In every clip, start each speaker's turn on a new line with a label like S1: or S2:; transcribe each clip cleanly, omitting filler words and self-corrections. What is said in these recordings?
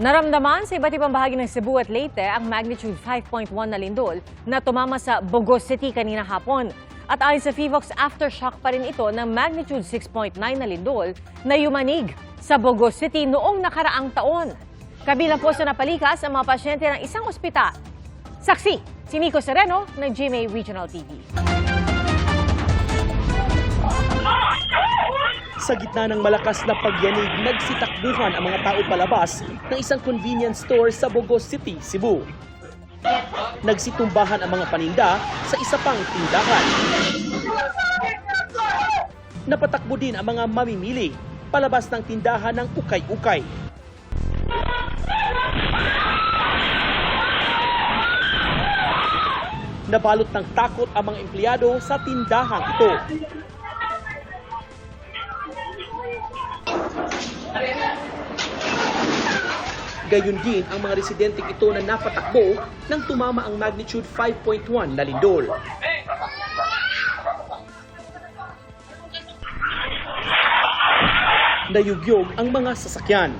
S1: Naramdaman sa iba't ibang bahagi ng Cebu at Leyte ang magnitude 5.1 na lindol na tumama sa Bogos City kanina hapon. At ayon sa PHIVOX, aftershock pa rin ito ng magnitude 6.9 na lindol na yumanig sa Bogos City noong nakaraang taon. Kabilang po sa napalikas ang mga pasyente ng isang ospital. Saksi, si Nico Sereno ng GMA Regional TV.
S2: Sa gitna ng malakas na pagyanig, nagsitakbuhan ang mga tao palabas ng isang convenience store sa Bogos City, Cebu. Nagsitumbahan ang mga paninda sa isa pang tindahan. Napatakbo din ang mga mamimili palabas ng tindahan ng ukay-ukay. Nabalot ng takot ang mga empleyado sa tindahang ito. Gayon din ang mga residenteng ito na napatakbo nang tumama ang magnitude 5.1 na lindol. Nayugyog ang mga sasakyan.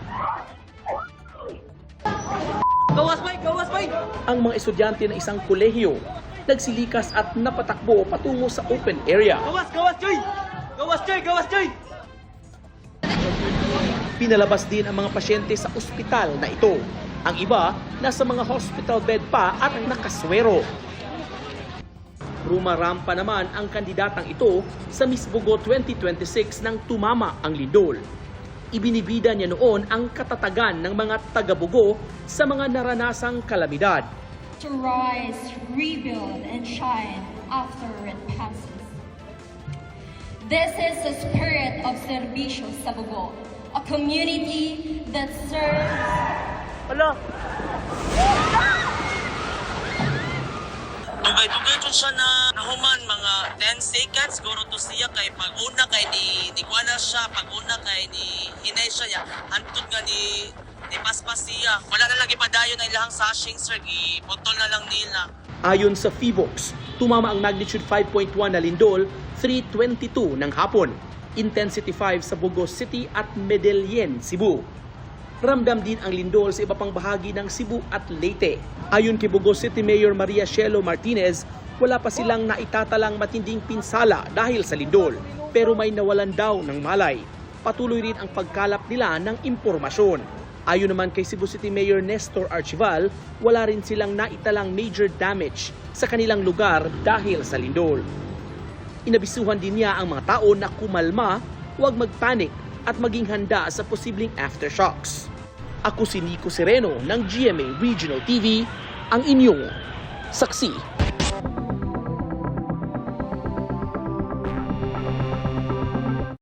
S2: Ang mga estudyante ng isang kolehiyo nagsilikas at napatakbo patungo sa open area. Pinalabas din ang mga pasyente sa ospital na ito. Ang iba, nasa mga hospital bed pa at nakaswero. Rumarampa naman ang kandidatang ito sa Miss Bogo 2026 nang tumama ang lindol. Ibinibida niya noon ang katatagan ng mga taga-Bogo sa mga naranasang kalamidad.
S3: To rise, rebuild, and shine after it passes. This is the spirit of Serbisyo sa Bogo. A community that serves...
S2: Hala!
S4: Dugay-dugay dyan siya na nahuman mga 10 seconds guro to siya kay pag-una kay ni kuana siya, pag-una kay ni hinay siya ya. Hantod nga ni paspas siya. Wala na lagi padayon na ilahang sashing sir, iputol na lang nila.
S2: Ayon sa PHIVOX, tumama ang magnitude 5.1 na lindol 3:22 ng hapon. Intensity 5 sa Bogos City at Medellin, Cebu. Ramdam din ang lindol sa iba pang bahagi ng Cebu at Leyte. Ayon kay Bogos City Mayor Maria Shelo Martinez, wala pa silang naitatalang matinding pinsala dahil sa lindol, pero may nawalan daw ng malay. Patuloy rin ang pagkalap nila ng impormasyon. Ayon naman kay Cebu City Mayor Nestor Archival, wala rin silang naitalang major damage sa kanilang lugar dahil sa lindol. Inabisuhan din niya ang mga tao na kumalma, huwag magpanik at maging handa sa posibleng aftershocks. Ako si Nico Sereno ng GMA Regional TV, ang inyong saksi.